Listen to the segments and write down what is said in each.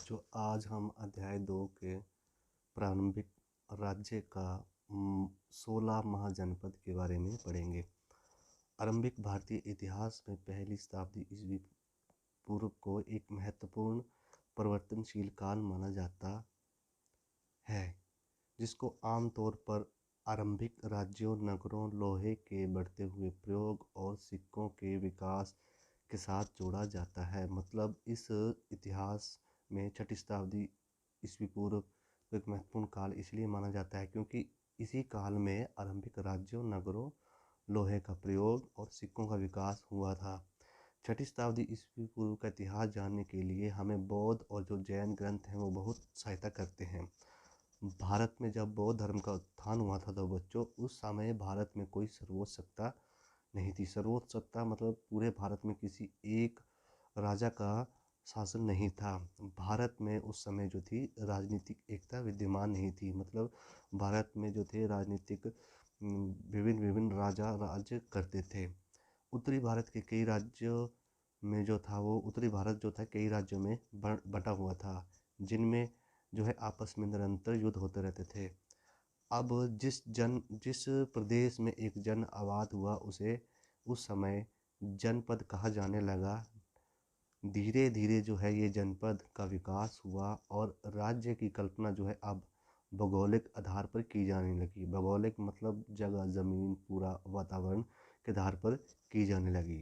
बच्चों, आज हम अध्याय 2 के प्रारंभिक राज्य का 16 महाजनपद के बारे में पढ़ेंगे। आरंभिक भारतीय इतिहास में पहली शताब्दी ईस्वी पूर्व को एक महत्वपूर्ण परिवर्तनशील काल माना जाता है, जिसको आमतौर पर आरंभिक राज्यों, नगरों, लोहे के बढ़ते हुए प्रयोग और सिक्कों के विकास के साथ जोड़ा जाता है। मतलब इस इतिहास में छठी शताब्दी ईस्वी पूर्व एक महत्वपूर्ण काल इसलिए माना जाता है क्योंकि इसी काल में आरंभिक राज्यों, नगरों, लोहे का प्रयोग और सिक्कों का विकास हुआ था। छठी शताब्दी ईस्वी पूर्व का इतिहास जानने के लिए हमें बौद्ध और जो जैन ग्रंथ हैं वो बहुत सहायता करते हैं। भारत में जब बौद्ध धर्म का उत्थान हुआ था तो बच्चों, उस समय भारत में कोई सर्वोच्च सत्ता नहीं थी। सर्वोच्च सत्ता मतलब पूरे भारत में किसी एक राजा का शासन नहीं था। भारत में उस समय जो थी राजनीतिक एकता विद्यमान नहीं थी। मतलब भारत में जो थे राजनीतिक विभिन्न राजा राज्य करते थे। उत्तरी भारत के कई राज्यों में जो था वो उत्तरी भारत जो था कई राज्यों में बटा हुआ था, जिनमें जो है आपस में निरंतर युद्ध होते रहते थे। अब जिस प्रदेश में एक जन आबाद हुआ उसे उस समय जनपद कहा जाने लगा। धीरे धीरे जो है ये जनपद का विकास हुआ और राज्य की कल्पना जो है अब भौगोलिक आधार पर की जाने लगी। भौगोलिक मतलब जगह, ज़मीन, पूरा वातावरण के आधार पर की जाने लगी।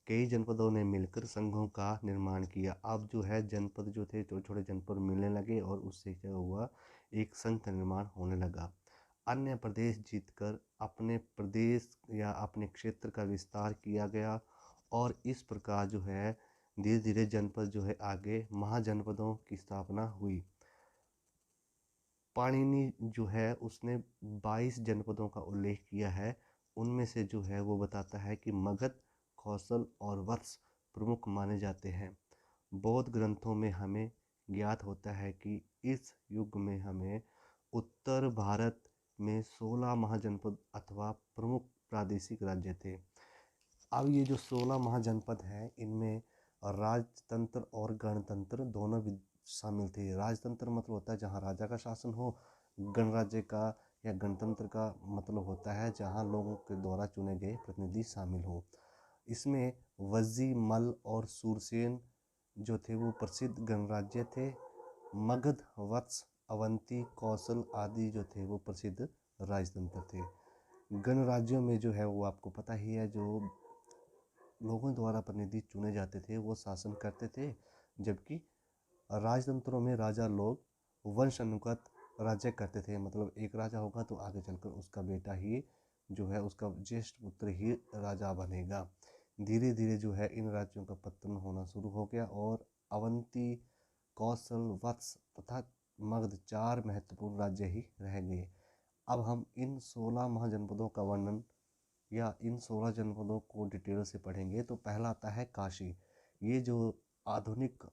कई जनपदों ने मिलकर संघों का निर्माण किया। अब जो है जनपद जो थे छोटे छोटे जनपद मिलने लगे और उससे क्या हुआ, एक संघ का निर्माण होने लगा। अन्य प्रदेश जीतकर अपने प्रदेश या अपने क्षेत्र का विस्तार किया गया और इस प्रकार जो है धीरे धीरे जनपद जो है आगे महाजनपदों की स्थापना हुई। पाणिनि जो है उसने 22 जनपदों का उल्लेख किया है। उनमें से जो है वो बताता है कि मगध, कौशल और वत्स प्रमुख माने जाते हैं। बौद्ध ग्रंथों में हमें ज्ञात होता है कि इस युग में हमें उत्तर भारत में 16 महाजनपद अथवा प्रमुख प्रादेशिक राज्य थे। अब ये जो 16 महाजनपद हैं इनमें राजतंत्र और गणतंत्र दोनों शामिल थे। राजतंत्र मतलब होता है जहाँ राजा का शासन हो। गणराज्य का या गणतंत्र का मतलब होता है जहाँ लोगों के द्वारा चुने गए प्रतिनिधि शामिल हो। इसमें वज्जी, मल्ल और सूरसेन जो थे वो प्रसिद्ध गणराज्य थे। मगध, वत्स, अवंती, कौशल आदि जो थे वो प्रसिद्ध राजतंत्र थे। गणराज्यों में जो है वो आपको पता ही है, जो लोगों द्वारा प्रतिनिधि चुने जाते थे वो शासन करते थे, जबकि राजतंत्रों में राजा लोग वंश अनुगत राज्य करते थे। मतलब एक राजा होगा तो आगे चलकर उसका बेटा ही जो है उसका ज्येष्ठ पुत्र ही राजा बनेगा। धीरे धीरे जो है इन राज्यों का पतन होना शुरू हो गया और अवंती, कौशल, वत्स तथा मगध 4 महत्वपूर्ण राज्य ही रह गए। अब हम इन 16 महाजनपदों का वर्णन या इन 16 जनपदों को डिटेल से पढ़ेंगे। तो पहला आता है काशी। ये जो आधुनिक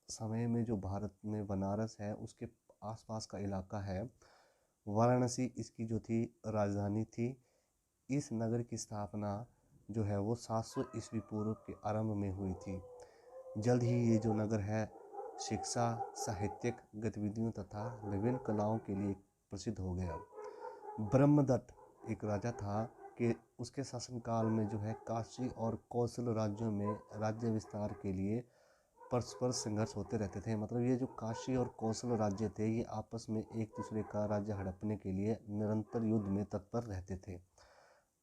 समय में जो भारत में बनारस है उसके आसपास का इलाका है। वाराणसी इसकी जो थी राजधानी थी। इस नगर की स्थापना जो है वो 700 ईस्वी पूर्व के आरंभ में हुई थी। जल्द ही ये जो नगर है शिक्षा, साहित्यिक गतिविधियों तथा विभिन्न कलाओं के लिए प्रसिद्ध हो गया। ब्रह्मदत्त एक राजा था कि उसके शासनकाल में जो है काशी और कौशल राज्यों में राज्य विस्तार के लिए परस्पर संघर्ष होते रहते थे। मतलब ये जो काशी और कौशल राज्य थे ये आपस में एक दूसरे का राज्य हड़पने के लिए निरंतर युद्ध में तत्पर रहते थे।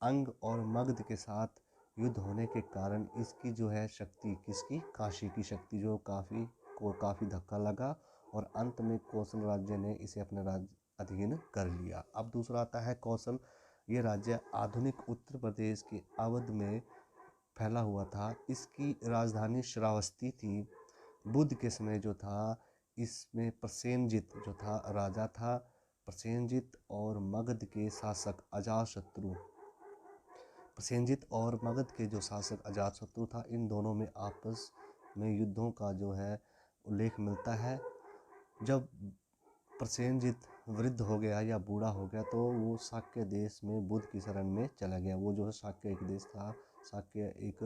अंग और मगध के साथ युद्ध होने के कारण इसकी जो है शक्ति, किसकी, काशी की शक्ति जो काफ़ी धक्का लगा और अंत में कौशल राज्य ने इसे अपने राज्य अधीन कर लिया। अब दूसरा आता है कौशल। ये राज्य आधुनिक उत्तर प्रदेश के अवध में फैला हुआ था। इसकी राजधानी श्रावस्ती थी। बुद्ध के समय जो था इसमें प्रसेनजित जो था राजा था। प्रसेनजित और मगध के शासक अजातशत्रु प्रसेनजित और मगध के जो शासक अजातशत्रु था, इन दोनों में आपस में युद्धों का जो है उल्लेख मिलता है। जब प्रसेनजित वृद्ध हो गया या बूढ़ा हो गया तो वो शाक्य देश में बुद्ध की शरण में चला गया। वो जो है शाक्य एक देश था, शाक्य एक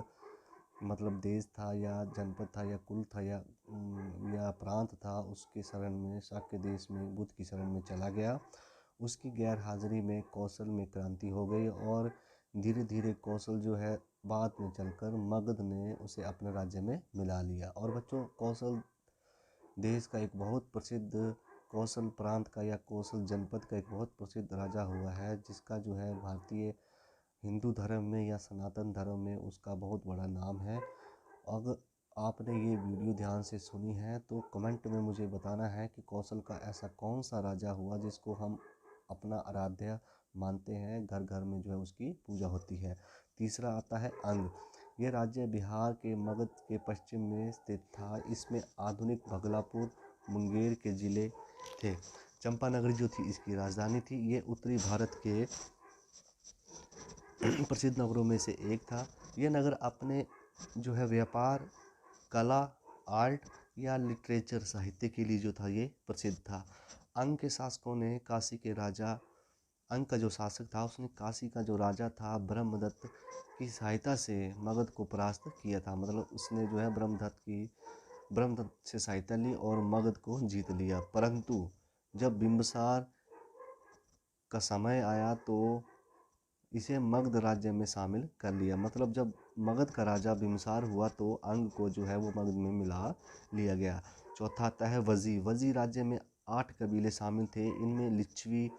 मतलब देश था या जनपद था या कुल था या प्रांत था, उसके शरण में, शाक्य देश में बुद्ध की शरण में चला गया। उसकी गैर हाजिरी में कौशल में क्रांति हो गई और धीरे धीरे कौशल जो है बाद में चलकर मगध ने उसे अपने राज्य में मिला लिया। और बच्चों, कौशल देश का एक बहुत प्रसिद्ध, कौशल प्रांत का या कौशल जनपद का एक बहुत प्रसिद्ध राजा हुआ है, जिसका जो है भारतीय हिंदू धर्म में या सनातन धर्म में उसका बहुत बड़ा नाम है। अगर आपने ये वीडियो ध्यान से सुनी है तो कमेंट में मुझे बताना है कि कौशल का ऐसा कौन सा राजा हुआ जिसको हम अपना आराध्य मानते हैं, घर घर में जो है उसकी पूजा होती है। तीसरा आता है अंग। ये राज्य बिहार के मगध के पश्चिम में स्थित था। इसमें आधुनिक भगलापुर, मुंगेर के ज़िले थे। चंपानगरी जो थी इसकी राजधानी थी। ये उत्तरी भारत के प्रसिद्ध नगरों में से एक था। यह नगर अपने जो है व्यापार, कला, आर्ट या लिटरेचर, साहित्य के लिए जो था ये प्रसिद्ध था। अंग के शासकों ने काशी के राजा, अंग का जो शासक था उसने काशी का जो राजा था ब्रह्मदत्त की सहायता से मगध को परास्त किया था। मतलब उसने जो है ब्रह्मदत्त से सहायता ली और मगध को जीत लिया। परंतु जब बिंबिसार का समय आया तो इसे मगध राज्य में शामिल कर लिया। मतलब जब मगध का राजा बिम्बिसार हुआ तो अंग को जो है वो मगध में मिला लिया गया। चौथा आता है वजी। वजी राज्य में 8 कबीले शामिल थे। इनमें लिच्छवी,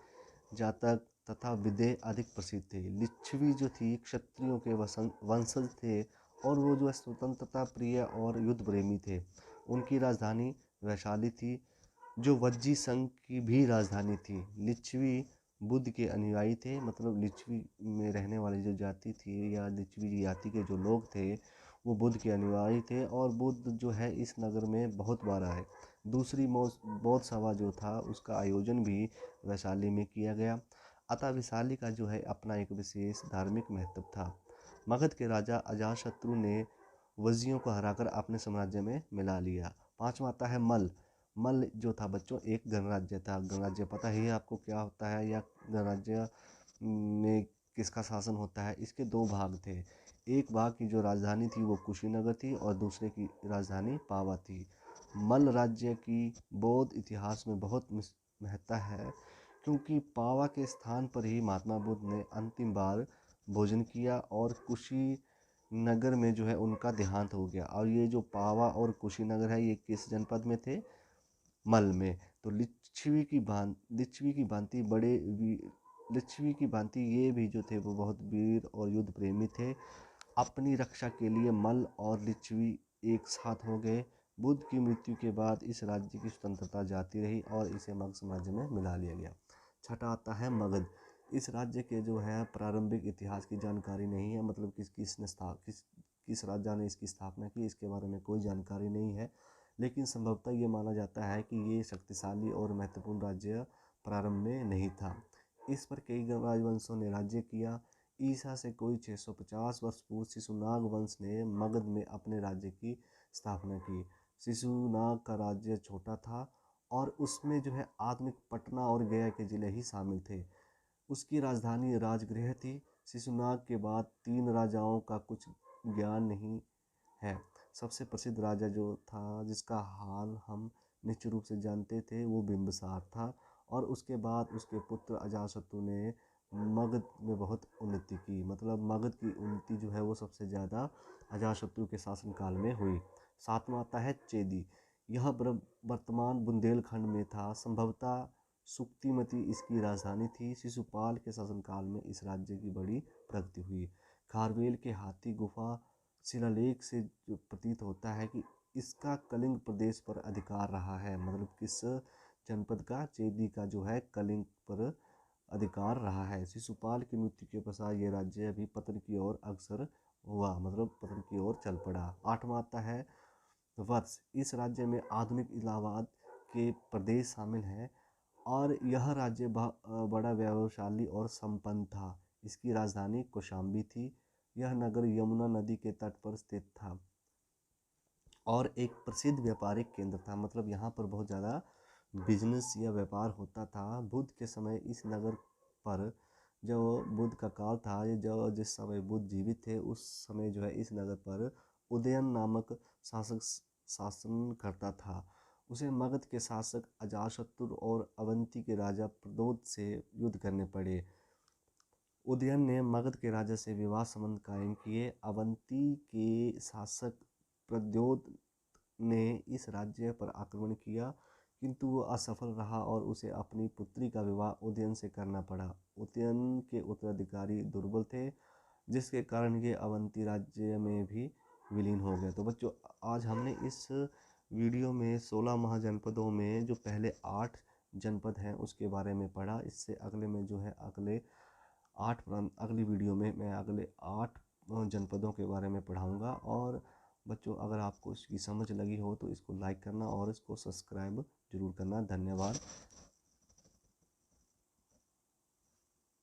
जातक तथा विदेह अधिक प्रसिद्ध थे। लिच्छवी जो थी क्षत्रियों के वंशज थे और वो जो है स्वतंत्रता प्रिय और युद्ध प्रेमी थे। उनकी राजधानी वैशाली थी, जो वज्जी संघ की भी राजधानी थी। लिच्छवी बुद्ध के अनुयायी थे। मतलब लिच्छवी में रहने वाली जो जाति थी या लिच्छवी जाति के जो लोग थे वो बुद्ध के अनुयायी थे और बुद्ध जो है इस नगर में बहुत बार आए। दूसरी बौद्ध सभा जो था उसका आयोजन भी वैशाली में किया गया। अतः वैशाली का जो है अपना एक विशेष धार्मिक महत्व था। मगध के राजा अजातशत्रु ने वज्जियों को हराकर अपने साम्राज्य में मिला लिया। पांचवा आता है मल्ल। मल्ल जो था बच्चों एक गणराज्य था। गणराज्य पता ही है आपको क्या होता है या गणराज्य में किसका शासन होता है। इसके 2 भाग थे। एक भाग की जो राजधानी थी वो कुशीनगर थी और दूसरे की राजधानी पावा थी। मल्ल राज्य की बौद्ध इतिहास में बहुत महत्ता है, क्योंकि पावा के स्थान पर ही महात्मा बुद्ध ने अंतिम बार भोजन किया और कुशीनगर में जो है उनका देहांत हो गया। और ये जो पावा और कुशीनगर है ये किस जनपद में थे? मल में। तो लिच्छवी की भांति ये भी जो थे वो बहुत वीर और युद्ध प्रेमी थे। अपनी रक्षा के लिए मल और लिच्छवी एक साथ हो गए। बुद्ध की मृत्यु के बाद इस राज्य की स्वतंत्रता जाती रही और इसे मगध साम्राज्य में मिला लिया गया। छठा आता है मगध। इस राज्य के जो है प्रारंभिक इतिहास की जानकारी नहीं है। मतलब किस राजा ने इसकी स्थापना की इसके बारे में कोई जानकारी नहीं है। लेकिन संभवतः ये माना जाता है कि ये शक्तिशाली और महत्वपूर्ण राज्य प्रारंभ में नहीं था। इस पर कई राजवंशों ने राज्य किया। ईसा से कोई 650 वर्ष पूर्व शिशुनाग वंश ने मगध में अपने राज्य की स्थापना की। शिशुनाग का राज्य छोटा था और उसमें जो है आधुनिक पटना और गया के जिले ही शामिल थे। उसकी राजधानी राजगृह थी। शिशुनाग के बाद 3 राजाओं का कुछ ज्ञान नहीं है। सबसे प्रसिद्ध राजा जो था जिसका हाल हम निश्चित रूप से जानते थे वो बिंबिसार था और उसके बाद उसके पुत्र अजातशत्रु ने मगध में बहुत उन्नति की। मतलब मगध की उन्नति जो है वो सबसे ज़्यादा अजातशत्रु के शासनकाल में हुई। सातवां आता है चेदी। यह वर्तमान बुंदेलखंड में था। संभवतः सुक्तिमती इसकी राजधानी थी। शिशुपाल के शासनकाल में इस राज्य की बड़ी प्रगति हुई। खारवेल के हाथी गुफा शिलालेख से जो प्रतीत होता है कि इसका कलिंग प्रदेश पर अधिकार रहा है। मतलब किस जनपद का? चेदी का जो है कलिंग पर अधिकार रहा है। शिशुपाल की मृत्यु के पश्चात ये राज्य अभी पतन की ओर अग्रसर हुआ, मतलब पतन की ओर चल पड़ा। आठवां आता है वत्स। इस राज्य में आधुनिक इलाहाबाद के प्रदेश शामिल हैं और यह राज्य बड़ा वैभवशाली और संपन्न था। इसकी राजधानी कौशाम्बी थी। यह नगर यमुना नदी के तट पर स्थित था और एक प्रसिद्ध व्यापारिक केंद्र था। मतलब यहाँ पर बहुत ज़्यादा बिजनेस या व्यापार होता था। बुद्ध के समय इस नगर पर, जो बुद्ध का काल था, जो जिस समय बुद्ध जीवित थे उस समय जो है इस नगर पर उदयन नामक शासक शासन करता था। उसे मगध के शासक अजातशत्रु और अवंती के राजा प्रद्योत से युद्ध करने पड़े। उदयन ने मगध के राजा से विवाह संबंध कायम किए। अवंती के शासक प्रद्योत ने इस राज्य पर आक्रमण किया, किंतु वो असफल रहा और उसे अपनी पुत्री का विवाह उदयन से करना पड़ा। उदयन के उत्तराधिकारी दुर्बल थे, जिसके कारण ये अवंती राज्य में भी विलीन हो गए। तो बच्चों, आज हमने इस वीडियो में 16 महाजनपदों में जो पहले 8 जनपद हैं उसके बारे में पढ़ा। इससे अगले में जो है अगली वीडियो में मैं अगले 8 जनपदों के बारे में पढ़ाऊँगा। और बच्चों, अगर आपको इसकी समझ लगी हो तो इसको लाइक करना और इसको सब्सक्राइब जरूर करना। धन्यवाद।